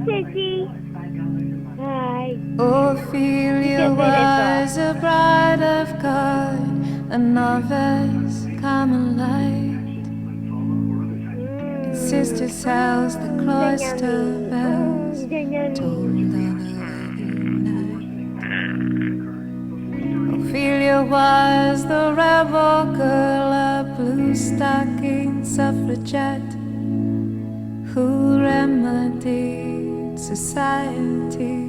Sissy. Hi. Ophelia was a bride of God, a novice Carmelite. In sister's house, the cloister bells tolled on a night. Ophelia was the rebel girl, a blue-stocking suffragette who remedied society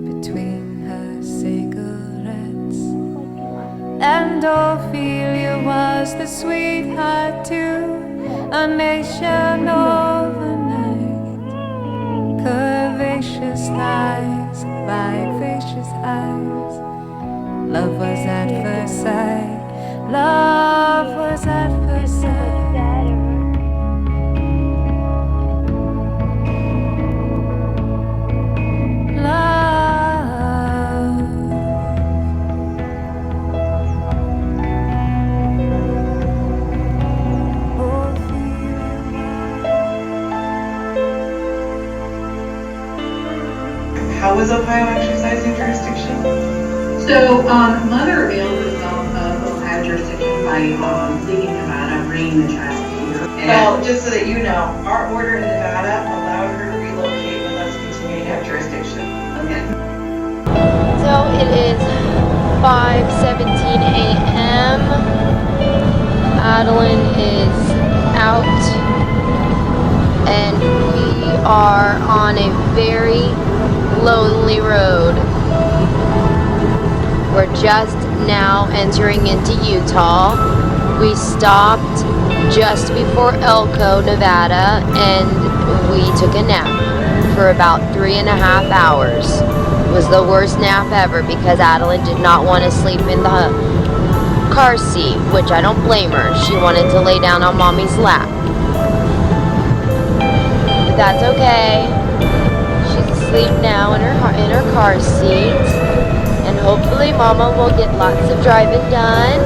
between her cigarettes. And Ophelia was the sweetheart to a nation overnight. Curvaceous thighs, vivacious eyes. Love was at first sight. Love was at first sight. How was Ohio exercising jurisdiction? So, mother availed herself of Ohio jurisdiction by leaving Nevada, bringing the child here. Well, just so that you know, our order in Nevada allowed her to relocate with us continuing to have jurisdiction. Okay. So it is 5:17 a.m. Adeline is out, and we are on a very lonely road. We're just now entering into Utah. We stopped just before Elko, Nevada, and we took a nap for about 3.5 hours. It was the worst nap ever because Adeline did not want to sleep in the car seat, which I don't blame her. She wanted to lay down on mommy's lap. But that's okay. She's asleep now in her car seat, and hopefully Mama will get lots of driving done.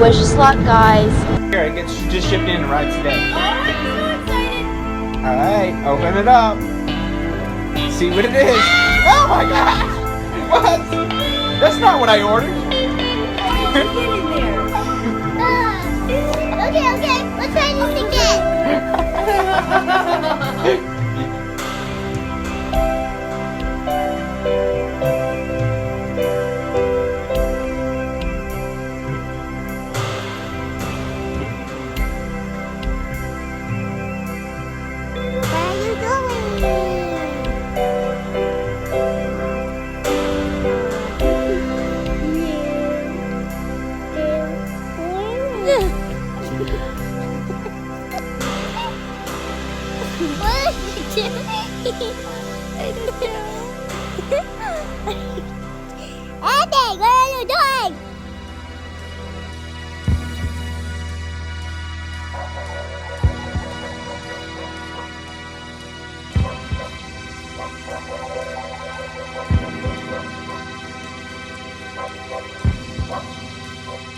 Wish us luck, guys. Here, it gets just shipped in right today. Oh, I'm so excited. All right, open it up. See what it is. Oh my gosh! What? That's not what I ordered. Get in there. Okay. Let's try this again. Where are you going? What are you doing? I don't know. Abby, what are you doing?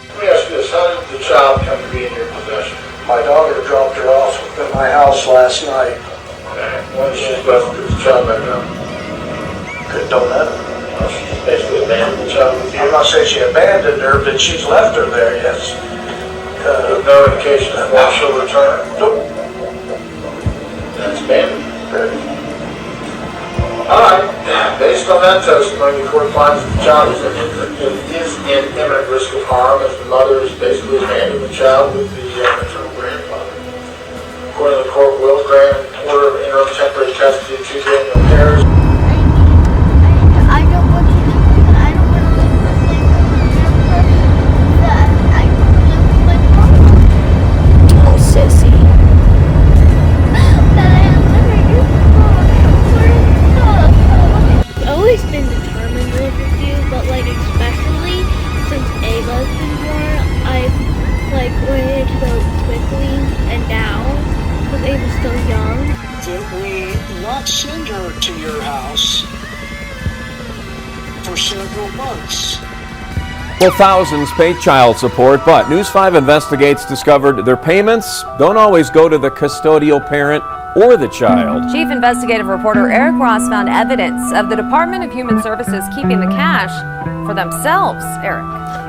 Let me ask you this, how did the child come to be in your possession? My daughter dropped her off at my house last night. Okay. When did she left the child back home? Don't know. Well, she basically abandoned the child with you? I'm not saying she abandoned her, but she's left her there, yes. No indication that she'll return? Nope. That's abandoned. Okay. All right. Based on that testimony, the court finds that the child is in imminent risk of harm as the mother is basically abandoned the child with the maternal grandfather. According to the court, will grant an order of interim temporary custody to Daniel Harris. I don't want to live with it. I don't want to live with it. I want to live with my mom. Oh, sissy. That I have never used before. I've always been determined to live with you, but especially since Ava's been born, I've wanted to go quickly, and now, because Ava's still young. Did we not send her to your house for several months? Well, thousands pay child support, but News 5 Investigates discovered their payments don't always go to the custodial parent or the child. Chief Investigative Reporter Eric Ross found evidence of the Department of Human Services keeping the cash for themselves. Eric.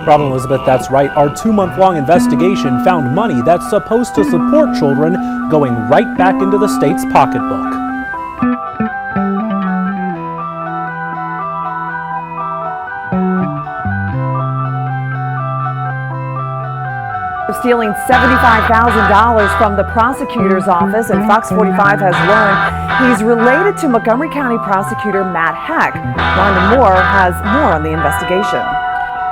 Robin Elizabeth, that's right. Our 2-month-long investigation found money that's supposed to support children going right back into the state's pocketbook. Stealing $75,000 from the prosecutor's office, and Fox 45 has learned he's related to Montgomery County prosecutor Matt Heck. Rhonda Moore has more on the investigation.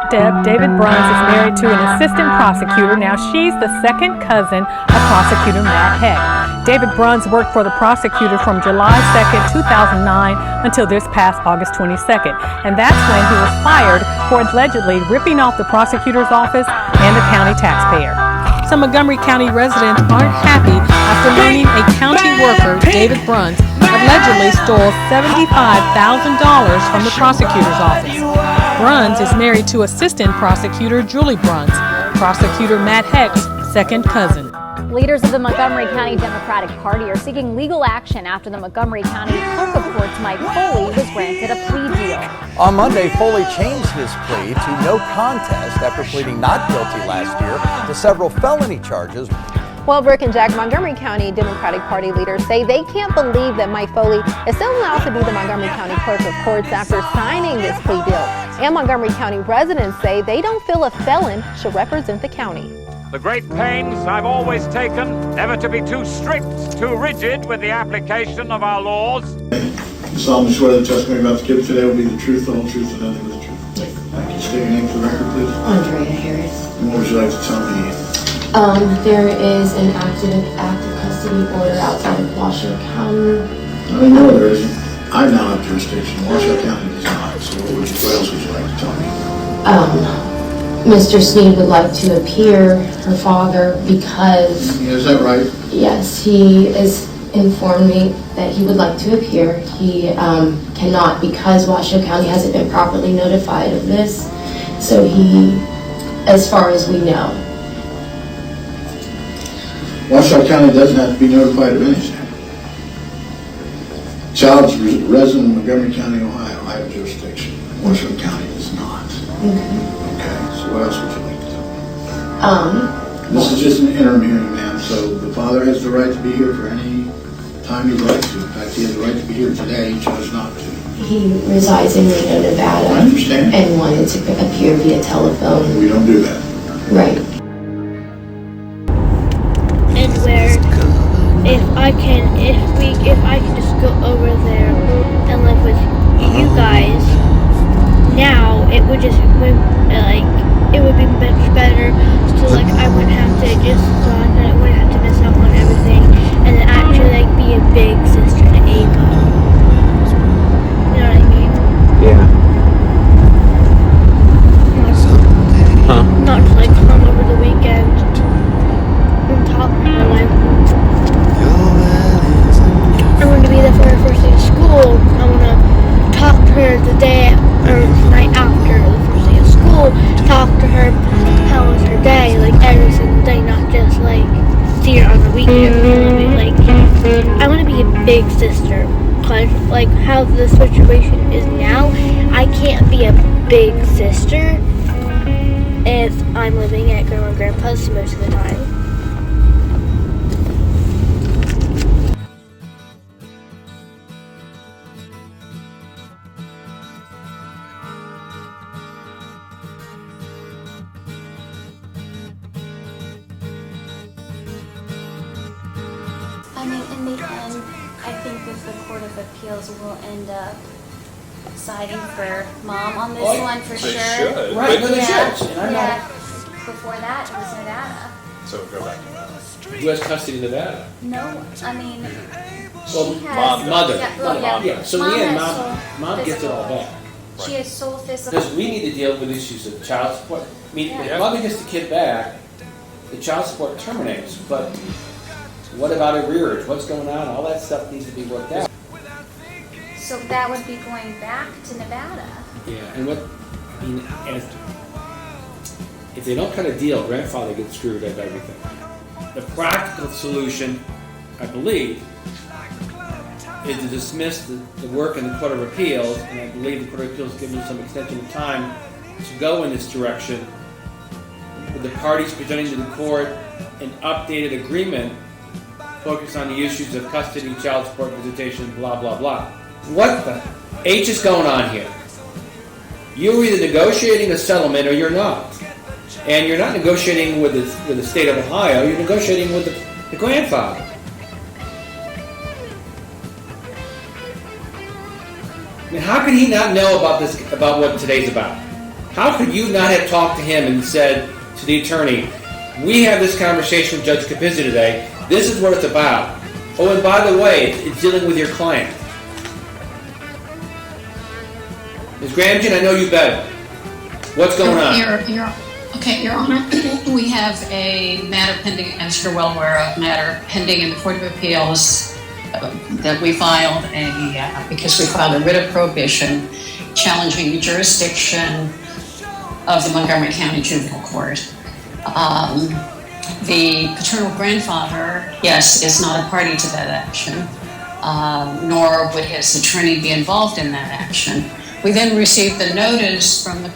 Deb, David Bruns is married to an assistant prosecutor. Now she's the second cousin of prosecutor Matt Heck. David Bruns worked for the prosecutor from July 2nd, 2009 until this past August 22nd. And that's when he was fired for allegedly ripping off the prosecutor's office and the county taxpayer. Some Montgomery County residents aren't happy after learning a county worker, David Bruns, allegedly stole $75,000 from the prosecutor's office. Bruns is married to assistant prosecutor Julie Bruns, prosecutor Matt Heck's second cousin. Leaders of the Montgomery County Democratic Party are seeking legal action after the Montgomery County Clerk of Courts Mike Foley was granted a plea deal. On Monday, Foley changed his plea to no contest after pleading not guilty last year to several felony charges. Well, Brooke and Jack, Montgomery County Democratic Party leaders say they can't believe that Mike Foley is still allowed to be the Montgomery County Clerk of Courts after signing this plea deal. And Montgomery County residents say they don't feel a felon should represent the county. The great pains I've always taken never to be too strict, too rigid with the application of our laws. I solemnly swear the testimony about to give today will be the truth, the whole truth, and nothing but the truth. Thank you. State your name for the record, please. Andrea Harris. And what would you like to tell me? There is an active custody order outside of Washoe County. I know there isn't. I now have jurisdiction. Washoe County does not. So what else would you like to tell me? Mr. Sneed would like to appear, her father, because... Is that right? Yes, he has informed me that he would like to appear. He cannot because Washoe County hasn't been properly notified of this. So he, as far as we know. Washoe County doesn't have to be notified of anything. Child's resident of Montgomery County, Ohio. I have jurisdiction. Washoe County does not. Okay. So what else would you like to tell me? This is just an interim hearing, ma'am. So the father has the right to be here for any time he'd like to. In fact, he has the right to be here today. He chose not to. He resides in Reno, Nevada. I understand. And wanted to appear via telephone. We don't do that. Right. And where if I can just go over there and live with you guys, now it would just it would be much better. So I wouldn't have to I wouldn't have to miss out on everything, and then actually be a big sister to Ava. You know what I mean? Yeah. Not to come over the weekend and talk to her. I'm going to be there for her first day of school. I'm going to talk to her the night after the first day of school. Talk to her how was her day, every single day, not just see her on the weekend. I want to be a big sister. Cause how the situation is now, I can't be a big sister if I'm living at Grandma and Grandpa's most of the time. I mean, in the end, I think with the Court of Appeals, we'll end up siding for Mom on this one for sure. Should. Right, no, they should. Yeah. Before that, it was Nevada. So go back to Nevada. Who has custody of Nevada? No, I mean, well, she has... Mother. Yeah. So in the end, Mom gets it all back. Right. She has sole physical... Because we need to deal with issues of child support. I mean, if Mother gets the kid back, the child support terminates, but what about arrearage? What's going on? All that stuff needs to be worked out. So that would be going back to Nevada. Yeah, and if they don't cut a deal, grandfather gets screwed up everything. The practical solution, I believe, is to dismiss the work in the Court of Appeals, and I believe the Court of Appeals gives you some extension of time to go in this direction, with the parties presenting to the court an updated agreement focused on the issues of custody, child support, visitation, blah, blah, blah. What the H is going on here? You're either negotiating a settlement or you're not. And you're not negotiating with the state of Ohio, you're negotiating with the grandfather. I mean, how could he not know about what today's about? How could you not have talked to him and said to the attorney, we have this conversation with Judge Capizzi today, this is what it's about. Oh, and by the way, it's dealing with your client. Ms. Gramgen, I know you better. What's going on? Your Honor, we have a matter pending, as you're well aware of, matter pending in the Court of Appeals that we filed because we filed a writ of prohibition challenging the jurisdiction of the Montgomery County Juvenile Court. The paternal grandfather, yes, is not a party to that action, nor would his attorney be involved in that action. We then received the notice from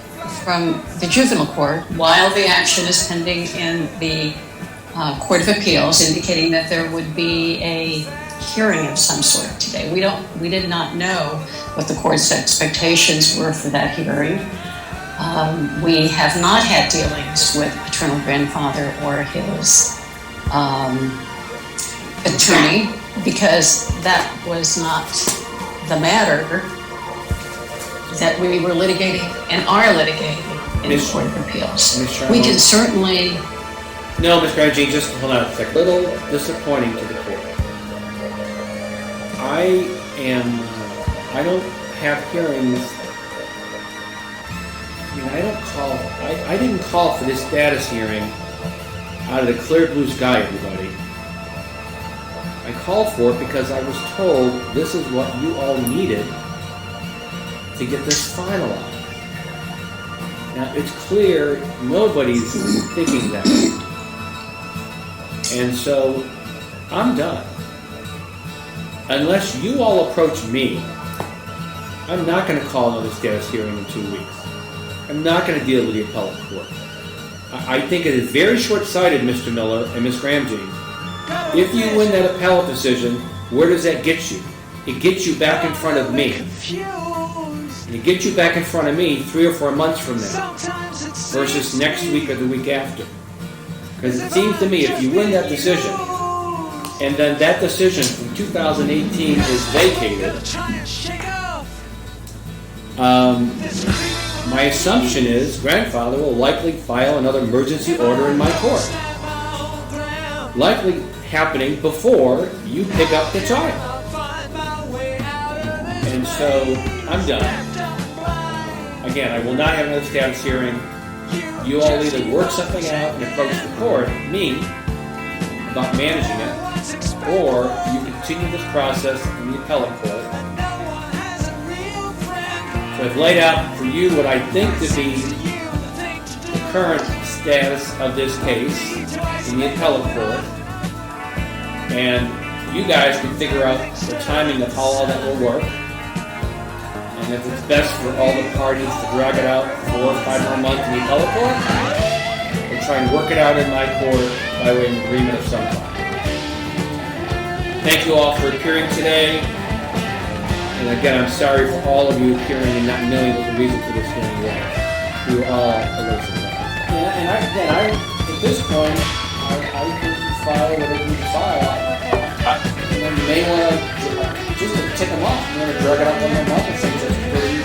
the juvenile court while the action is pending in the Court of Appeals, indicating that there would be a hearing of some sort today. We did not know what the court's expectations were for that hearing. We have not had dealings with paternal grandfather or his attorney because that was not the matter that we were litigating and are litigating in the Court of Appeals. We can certainly... No, Ms. Gramgen, just hold on a second. A little disappointing to the court. I don't have hearings. I didn't call for this status hearing out of the clear blue sky, everybody. I called for it because I was told this is what you all needed to get this finalized. Now, it's clear nobody's thinking that. And so, I'm done. Unless you all approach me, I'm not going to call another status hearing in 2 weeks. I'm not going to deal with the appellate court. I think it is very short-sighted, Mr. Miller and Ms. Gramgen. If you win that appellate decision, where does that get you? It gets you back in front of me. And it gets you back in front of me 3 or 4 months from now versus next week or the week after. Because it seems to me if you win that decision and then that decision from 2018 is vacated, my assumption is grandfather will likely file another emergency order in my court. Likely happening before you pick up the child. And so I'm done. Again, I will not have another status hearing. You all either work something out and approach the court, me, about managing it, or you continue this process in the appellate court. So I've laid out for you what I think to be the current status of this case in the appellate court. And you guys can figure out the timing of how all that will work. And if it's best for all the parties to drag it out 4 or 5 more months in the appellate court, we'll try and work it out in my court by way of an agreement of some kind. Thank you all for appearing today. And again, I'm sorry for all of you appearing and not knowing what the reason for this hearing was. We were all alert to that. And at this point, I can file whatever you file. And then you may want to just tick them off. You want to drag it out 1 more month and say Judge Capizzi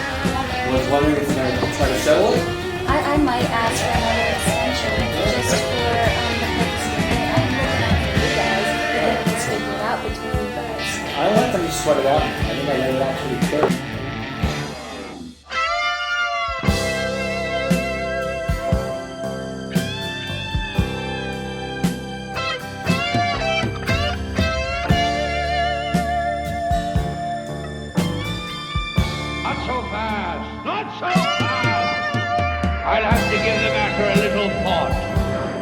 was wondering if you're going to try to settle it. I might ask for another extension just for the purpose of it. I'm looking out for you guys. If you can figure it out between you guys. I let them sweat it out. I think I laid it out pretty clear. I'll have to give the matter a little thought.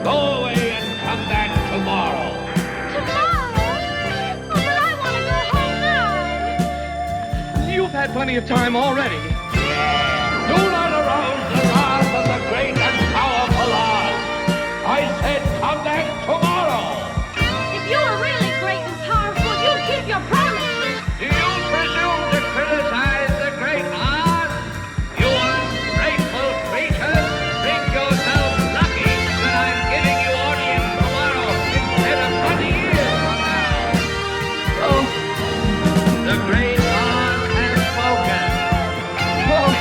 Go away and come back tomorrow. Tomorrow? Oh, but I want to go home now. had plenty of time already. Do not arouse the wrath of the great and powerful Lord. I said come back tomorrow. If you were really great and powerful, you'd keep your promise. Do you presume to criticize the great Lord? You ungrateful creatures think yourselves lucky that I'm giving you audience tomorrow instead of 20 years from now. Oh, the great Lord has spoken. Oh.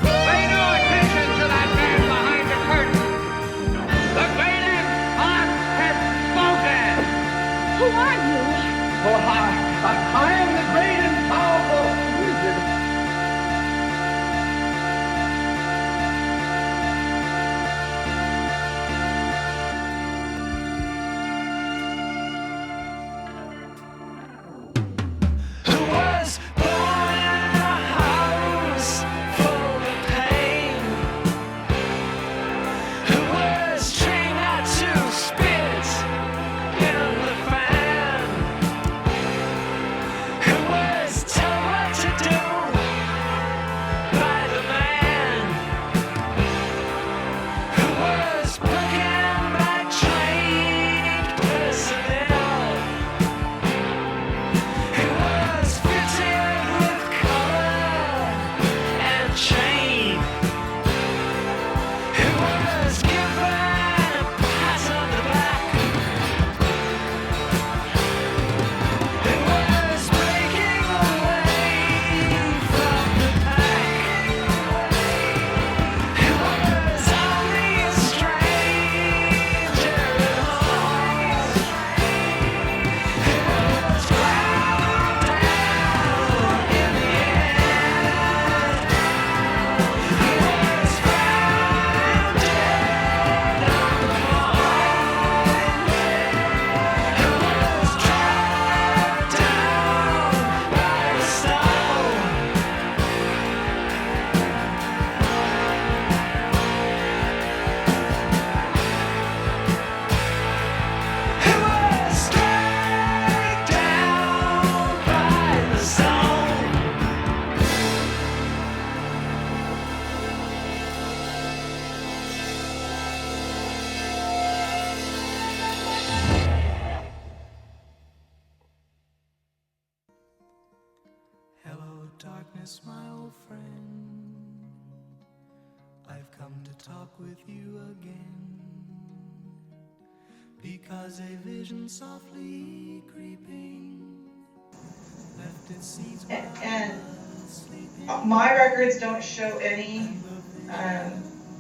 Pay no attention to that man behind the curtain. The great Lord has spoken. Who are you? Oh, I am the great and powerful wizard. Who was born in a house full of pain? Who was trained not to spit in the fan? Who was told what to do by the man? Who was broken by trained personnel? Who was fitted with collar and chain? Who was given a pat on the back? Who was breaking away from the pack? Who was only a stranger at home? Who was ground down in the end? Who was found dead on the lawn? Who was dragged down by the snow? Who was dragged down by the stone? Hello, darkness, my old friend. I've come to talk with you again. Because a vision softly creeping left its seeds And my records don't show any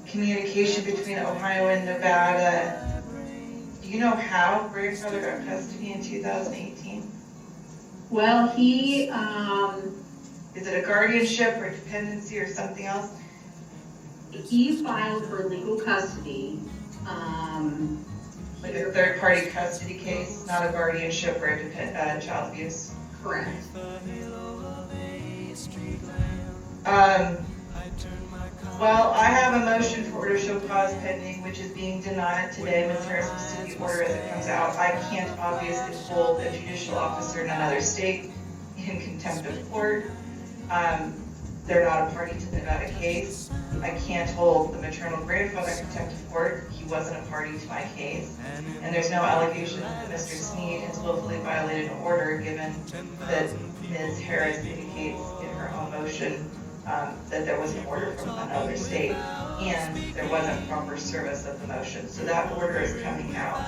communication between Ohio and Nevada. Do you know how grandfather got custody in 2018? Well, he, Is it a guardianship or dependency or something else? he filed for legal custody. Like a third-party custody case, not a guardianship or a child abuse? Correct. Well, I have a motion for order to show cause pending, which is being denied today. Ms. Harris will see the order as it comes out. I can't obviously hold a judicial officer in another state in contempt of court. They're not a party to the Nevada case. I can't hold the maternal grandfather in contempt of court. He wasn't a party to my case. And there's no allegation that Mr. Sneed has willfully violated an order, given that Ms. Harris indicates in her own motion that there was an order from another state and there wasn't proper service of the motion. So that order is coming out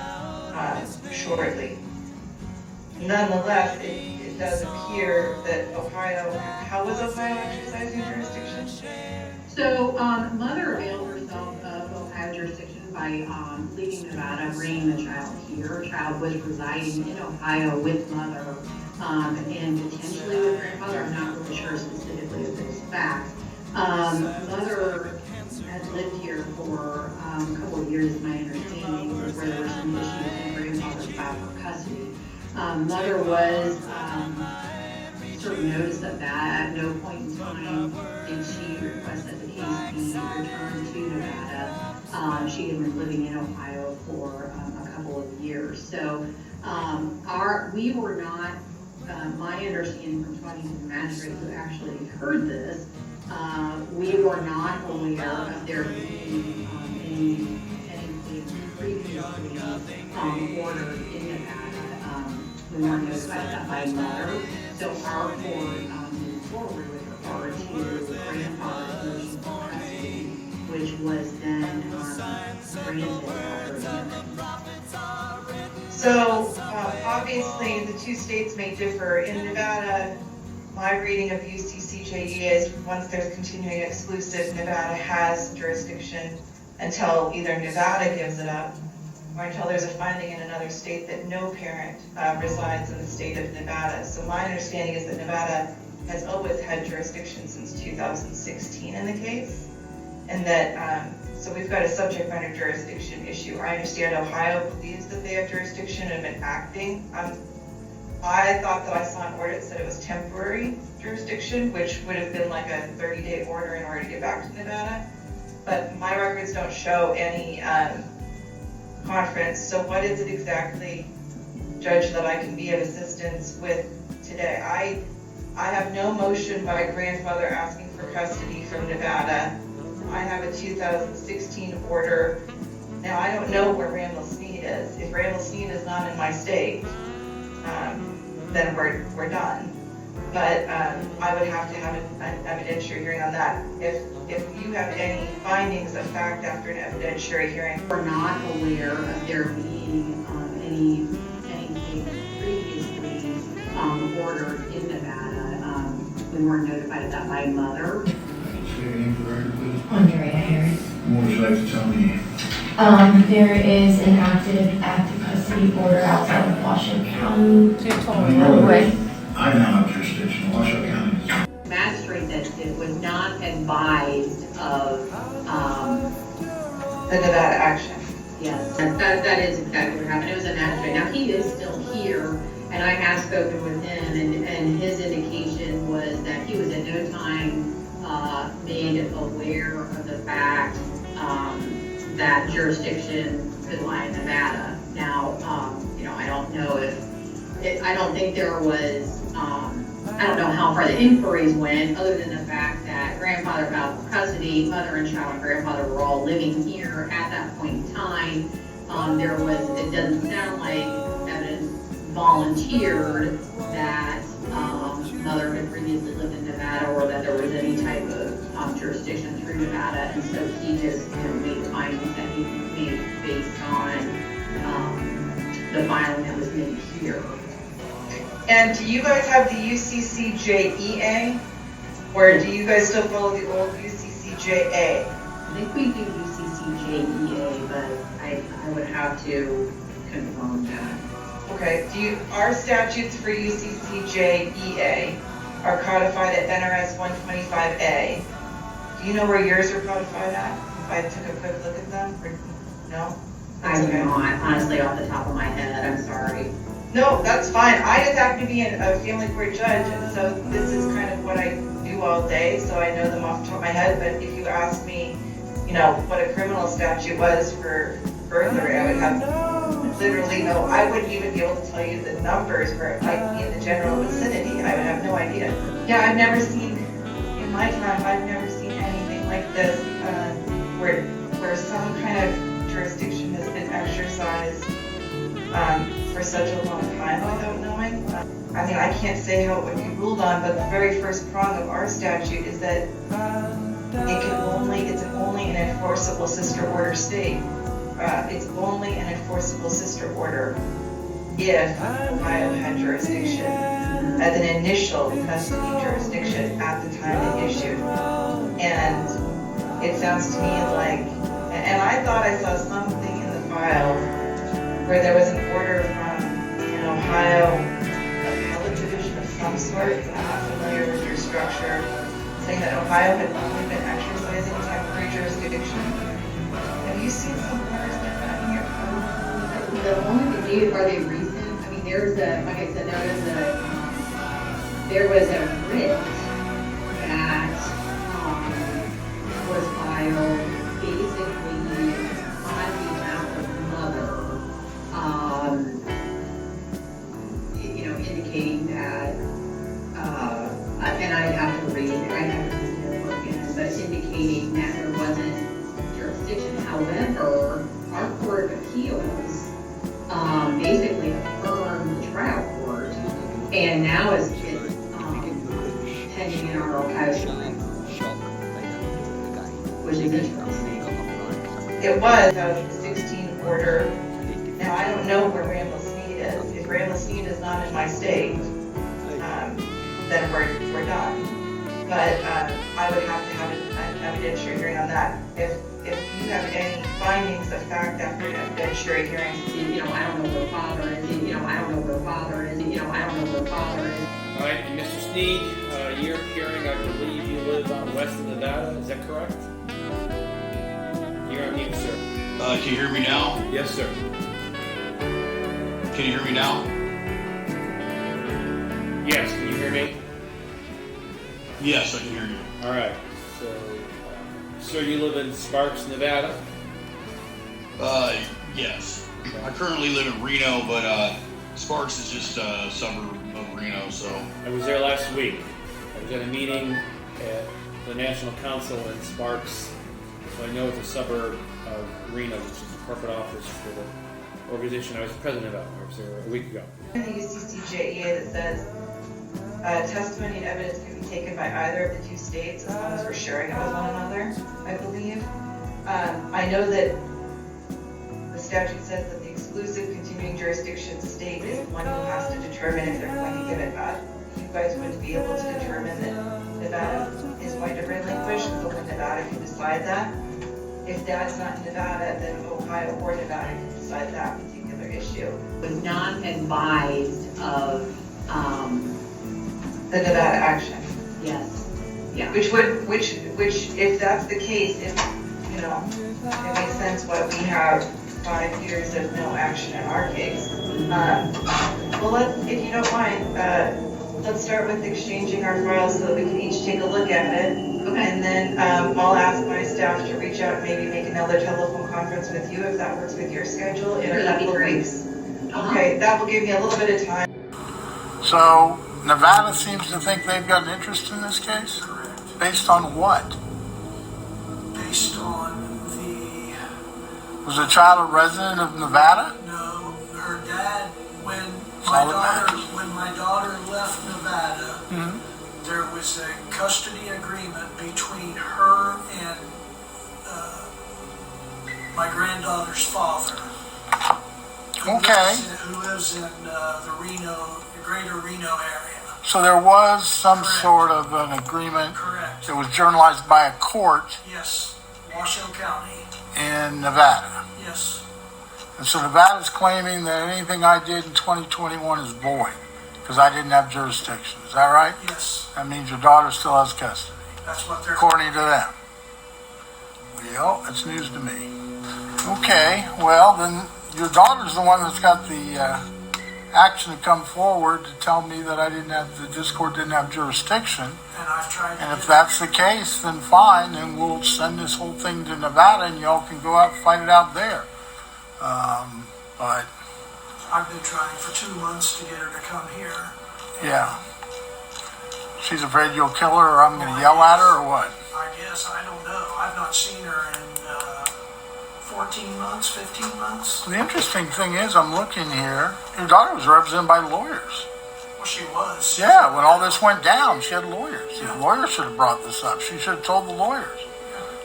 shortly. Nonetheless, it does appear that Ohio, how was Ohio exercising jurisdiction? So, mother availed herself of Ohio jurisdiction by leaving Nevada, bringing the child here. Her child was residing in Ohio with mother and potentially with grandfather. I'm not really sure specifically of those facts. Mother had lived here for a couple of years, is my understanding, where there were some issues and grandfather filed for custody. Mother was sort of noticed of that. At no point in time did she request that the case be returned to Nevada. She had been living in Ohio for a couple of years. So we were not my understanding from talking to the magistrate who actually heard this, we were not aware of there being anything previously ordered in Nevada. We weren't notified of that by mother, so our court moved forward with regard to grandfather's motion for custody, which was then granted after hearing. So obviously the two states may differ. In Nevada, my reading of UCCJE is once there's continuing exclusive, Nevada has jurisdiction until either Nevada gives it up or until there's a finding in another state that no parent resides in the state of Nevada. So my understanding is that Nevada has always had jurisdiction since 2016 in the case, and that so we've got a subject matter jurisdiction issue. I understand Ohio believes that they have jurisdiction and have been acting. I thought that I saw an order that said it was temporary jurisdiction, which would have been like a 30-day order in order to get back to Nevada. But my records don't show any conference. So what is it exactly, Judge, that I can be of assistance with today? I have no motion by grandfather asking for custody from Nevada. I have a 2016 order. Now, I don't know where Randall-Sneed is. If Randall-Sneed is not in my state, then we're done. But I would have to have an evidentiary hearing on that. If you have any findings of fact after an evidentiary hearing. We're not aware of there being anything previously ordered in Nevada. We weren't notified of that by mother. Say your name for the record, please. Andrea Harris. What would you like to tell me? There is an active custody order outside of Washoe County. I now have jurisdiction. Washoe County is Magistrate that it was not advised of the Nevada action. Yes, that is exactly what happened. It was a magistrate. Now, he is still here, and I have spoken with him, and his indication was that he was at no time made aware of the fact that jurisdiction could lie in Nevada. Now, I don't know I don't think there was, I don't know how far the inquiries went, other than the fact that grandfather filed for custody, mother and child and grandfather were all living here at that point in time. It doesn't sound like evidence volunteered that mother had previously lived in Nevada or that there was any type of jurisdiction through Nevada, and so he just made the findings that he made based on the filing that was made here. And do you guys have the UCCJEA, or do you guys still follow the old UCCJA? I think we do UCCJEA, but I would have to confirm that. Okay, our statutes for UCCJEA are codified at NRS 125A. Do you know where yours are codified at? If I took a quick look at them, or no? I do not, honestly, off the top of my head, I'm sorry. No, that's fine. I just happen to be a family court judge, and so this is kind of what I do all day, so I know them off the top of my head. But if you ask me, what a criminal statute was for burglary, I would have literally no, I wouldn't even be able to tell you the numbers for like in the general vicinity. I would have no idea. Yeah, I've never seen, in my time, I've never seen anything like this, where some kind of jurisdiction has been exercised for such a long time without knowing. I can't say how it would be ruled on, but the very first prong of our statute is that it's only an enforceable sister order state. It's only an enforceable sister order if Ohio had jurisdiction as an initial custody jurisdiction at the time it issued. And it sounds to me like, and I thought I saw something in the file where there was an order from an Ohio appellate division of some sort, I'm not familiar with your structure, saying that Ohio had only been exercising temporary jurisdiction. Have you seen some orders like that in your code? The only thing, are they recent? I mean, like I said, there was a writ that was filed basically on behalf of mother, indicating that and now it's pending in our Ohio Supreme Court, which is interesting. It was a 16 order. Now, I don't know where Randall-Sneed is. If Randall-Sneed is not in my state, then we're done. But I would have to have an evidentiary hearing on that. If you have any findings of fact after an evidentiary hearing, I don't know where father is. I don't know where father is. I don't know where father is. All right, and Mr. Sneed, you're appearing, I believe you live out west of Nevada, is that correct? You're on mute, sir. Can you hear me now? Yes, sir. Can you hear me now? Yes, can you hear me? Yes, I can hear you. All right, so, sir, you live in Sparks, Nevada? Yes. I currently live in Reno, but Sparks is just a suburb of Reno, so. I was there last week. I was at a meeting at the National Council in Sparks, so I know it's a suburb of Reno, which is the corporate office for the organization I was president of. I was there a week ago. in the UCCJEA that says testimony and evidence can be taken by either of the two states as long as we're sharing it with one another, I believe. I know that the statute says that the exclusive continuing jurisdiction state is the one who has to determine if they're going to give it back. You guys wouldn't be able to determine that Nevada is going to relinquish, so only Nevada can decide that. If that's not in Nevada, then Ohio or Nevada can decide that particular issue. Was not advised of the Nevada action. Yes. Yeah. Which if that's the case, it makes sense why we have 5 years of no action in our case. Well, if you don't mind, let's start with exchanging our files so that we can each take a look at it. Okay. And then I'll ask my staff to reach out and maybe make another telephone conference with you if that works with your schedule in a couple of weeks. Okay, that will give me a little bit of time. So Nevada seems to think they've got an interest in this case? Correct. Based on what? Based on Was the child a resident of Nevada? No, her dad, when my daughter left Nevada, there was a custody agreement between her and my granddaughter's father. Okay. Who lives in the greater Reno area. So there was some sort of an agreement. Correct. That was journalized by a court. Yes, Washoe County. In Nevada. Yes. And so Nevada's claiming that anything I did in 2021 is void because I didn't have jurisdiction. Is that right? Yes. That means your daughter still has custody. That's what they're according to them. Well, that's news to me. Okay, well then your daughter's the one that's got the action to come forward to tell me that the district court didn't have jurisdiction. And I've tried. And if that's the case, then fine, then we'll send this whole thing to Nevada and y'all can go out and fight it out there. But I've been trying for 2 months to get her to come here. Yeah. She's afraid you'll kill her or I'm going to yell at her or what? I guess, I don't know. I've not seen her in 14 months, 15 months. The interesting thing is, I'm looking here, your daughter was represented by lawyers. Well, she was. Yeah, when all this went down, she had lawyers. The lawyers should have brought this up. She should have told the lawyers.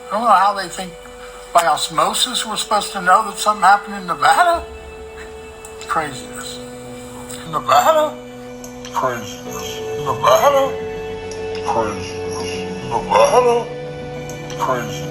I don't know how they think by osmosis we're supposed to know that something happened in Nevada. Craziness. Nevada? Craziness. Nevada? Craziness. Nevada? Craziness.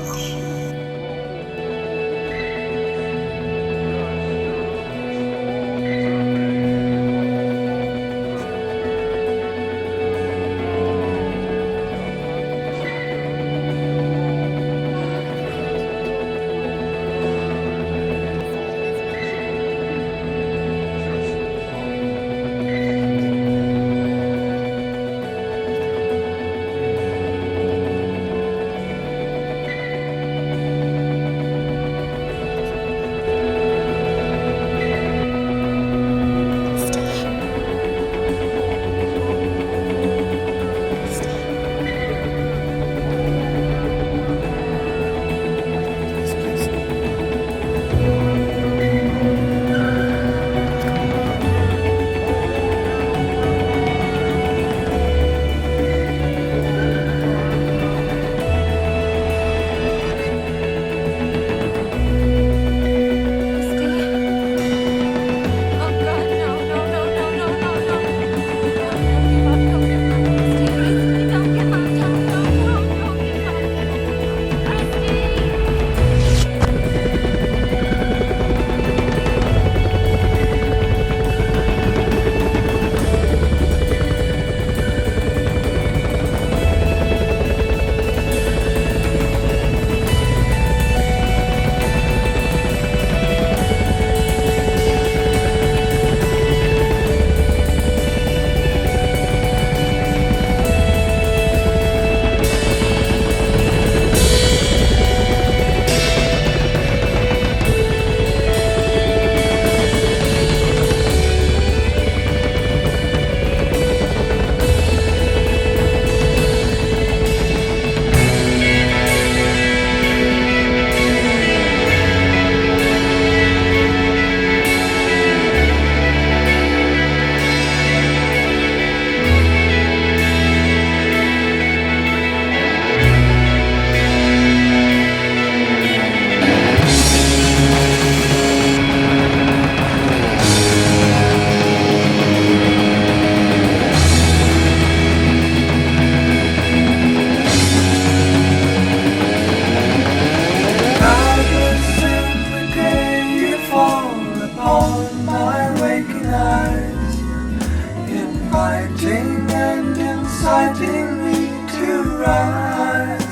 inciting me to rise.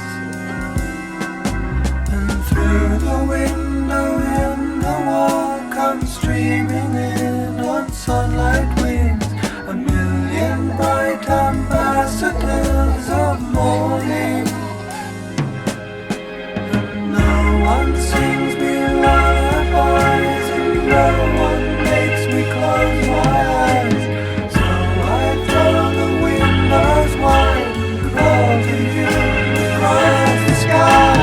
And through the window in the wall comes streaming in on sunlight wings a million bright ambassadors of morning. And no one sings me lullabies, and no one makes me close my eyes. So I throw the windows wide and call to you across the sky.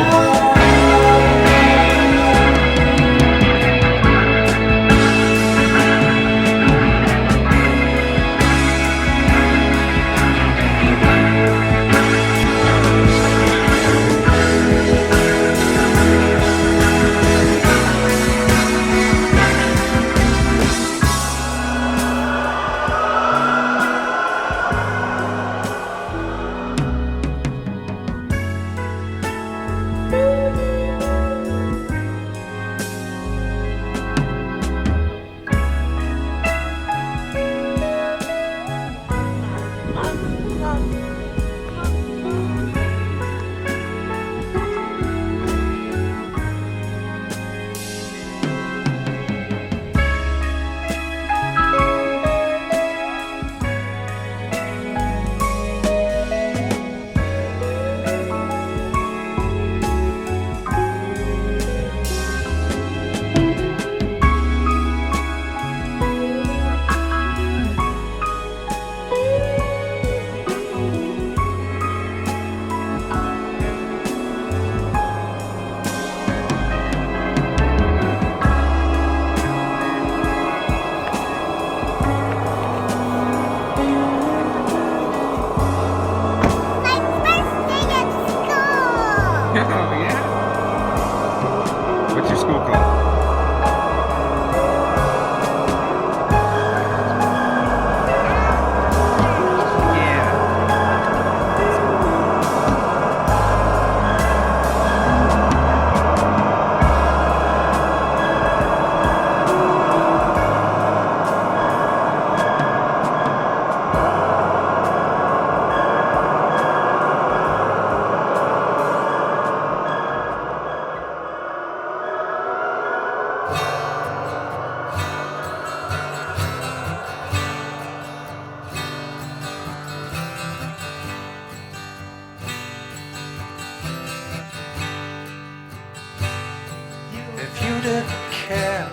If you didn't care,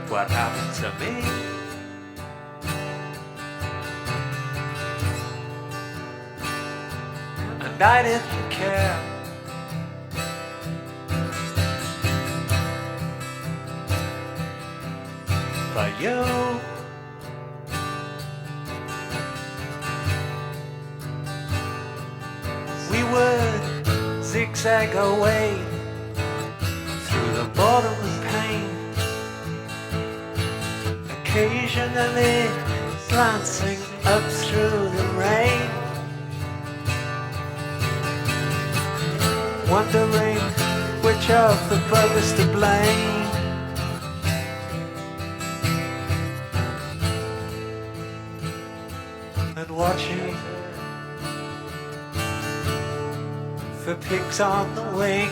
what happened to me? And I didn't care. But you, we would zigzag away through the bodily pain, occasionally glancing up through the rain, wondering which of the buggers to blame. And watching for pigs on the wing.